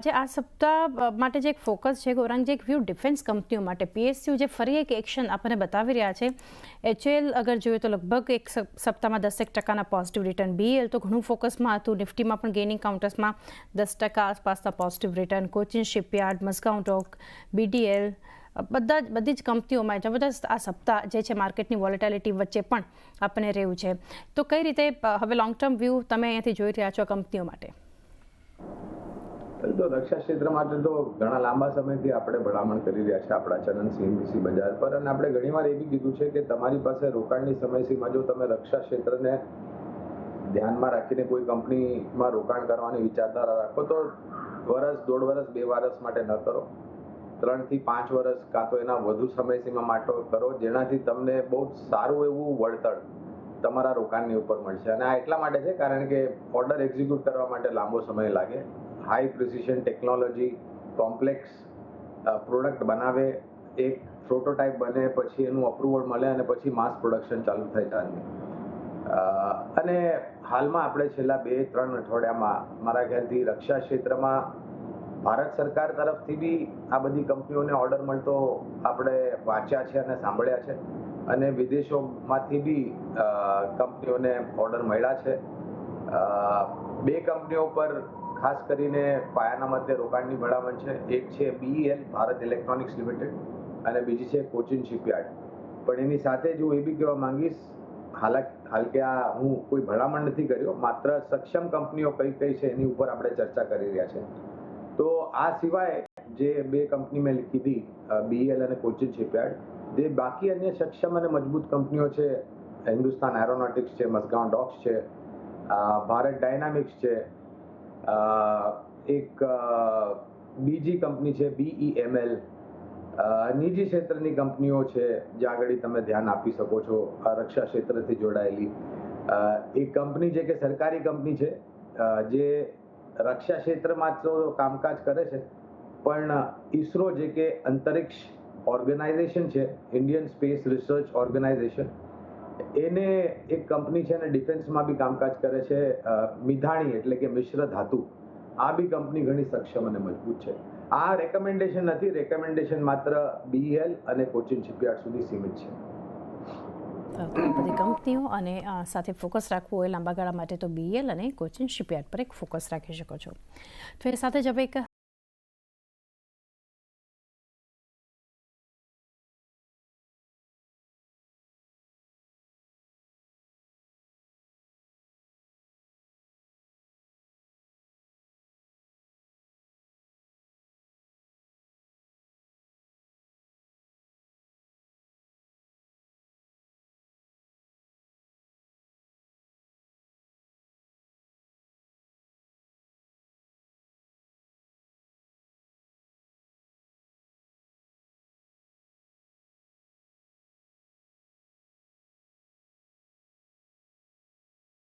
જે આ સપ્તાહ માટે જે એક ફોકસ છે ગૌરાંગ, જે એક વ્યૂ ડિફેન્સ કંપનીઓ માટે પીએસયુ જે ફરી એક એક્શન આપણને બતાવી રહ્યા છે. એચએલ અગર જોઈએ તો લગભગ એક સપ્તાહમાં 10% પોઝિટિવ રિટર્ન. બીએલ તો ઘણું ફોકસમાં હતું, નિફ્ટીમાં પણ ગેઇનિંગ કાઉન્ટર્સમાં 10% આસપાસના પોઝિટિવ રિટર્ન. કોચિન શિપયાર્ડ, મઝગાઉં ડોક, બીડીએલ બધી જ કંપનીઓમાં જબરદસ્ત આ સપ્તાહ જે છે માર્કેટની વોલેટિલિટી વચ્ચે પણ આપણને રહ્યું છે. તો કઈ રીતે હવે લોંગ ટર્મ વ્યૂ તમે અહીંયાથી જોઈ રહ્યા છો કંપનીઓ માટે? તો રક્ષા ક્ષેત્ર માટે તો ઘણા લાંબા સમયથી આપણે ભલામણ કરી રહ્યા છે આપણા ચેનલ સીએનબીસી બજાર પર, અને આપણે ઘણીવાર એ બી કીધું છે કે તમારી પાસે રોકાણની સમયસીમા જો તમે રક્ષા ક્ષેત્રને ધ્યાનમાં રાખીને કોઈ કંપનીમાં રોકાણ કરવાની વિચારધારા રાખો તો વર્ષ, દોઢ વર્ષ, 2 વર્ષ માટે ન કરો, 3 થી 5 વર્ષ કાં તો એના વધુ સમયસીમા માટે કરો, જેનાથી તમને બહુ સારું એવું વળતર તમારા રોકાણની ઉપર મળશે. અને આ એટલા માટે છે કારણ કે ઓર્ડર એક્ઝિક્યુટ કરવા માટે લાંબો સમય લાગે. High precision technology, complex product બનાવે, એક પ્રોટોટાઇપ બને, પછી એનું અપ્રુવલ મળે અને પછી માસ પ્રોડક્શન ચાલુ થાય ચાંદની. અને હાલમાં આપણે છેલ્લા 2-3 અઠવાડિયામાં મારા ખ્યાલથી રક્ષા ક્ષેત્રમાં ભારત સરકાર તરફથી બી આ બધી કંપનીઓને ઓર્ડર મળતો આપણે વાંચ્યા છે અને સાંભળ્યા છે, અને વિદેશોમાંથી બી કંપનીઓને ઓર્ડર મળ્યા છે. 2 કંપનીઓ પર ખાસ કરીને પાયાના મધ્ય રોકાણની ભલામણ છે. એક છે બીઈએલ, ભારત ઇલેક્ટ્રોનિક્સ લિમિટેડ, અને બીજી છે કોચિન શિપયાર્ડ. પણ એની સાથે જ હું એ બી કહેવા માંગીશ, હાલ કે આ હું કોઈ ભલામણ નથી કર્યો, માત્ર સક્ષમ કંપનીઓ કઈ કઈ છે એની ઉપર આપણે ચર્ચા કરી રહ્યા છે. તો આ સિવાય જે 2 કંપની મેં કીધી, બીઈએલ અને કોચિન શિપયાર્ડ, જે બાકી અન્ય સક્ષમ અને મજબૂત કંપનીઓ છે, હિન્દુસ્તાન એરોનોટિક્સ છે, મઝગાઉં ડોક્સ છે, ભારત ડાયનામિક્સ છે, એક બીજી કંપની છે બીઈએમએલ, નિજી ક્ષેત્રની કંપનીઓ છે જ્યાં આગળ તમે ધ્યાન આપી શકો છો રક્ષા ક્ષેત્રથી જોડાયેલી. એક કંપની છે કે સરકારી કંપની છે જે રક્ષા ક્ષેત્રમાં તો કામકાજ કરે છે, પણ ઈસરો જે કે અંતરિક્ષ ઓર્ગેનાઇઝેશન છે, ઇન્ડિયન સ્પેસ રિસર્ચ ઓર્ગેનાઇઝેશન, એને એક કંપની છે અને ડિફેન્સમાં બી કામકાજ કરે છે, મિધાણી એટલે કે મિશ્ર ધાતુ. આ બી કંપની ઘણી સક્ષમ અને મજબૂત છે. આ રેકમેન્ડેશન નથી, રેકમેન્ડેશન માત્ર બીઈએલ અને કોચિન શિપયાર્ડ સુધી સીમિત છે. બધી કંપનીઓ અને સાથે ફોકસ રાખવું હોય લાંબા ગાળા માટે તો બીએલ અને કોચિન શિપયાર્ડ પર એક ફોકસ રાખી શકો છો. તો એ સાથે જ હવે એક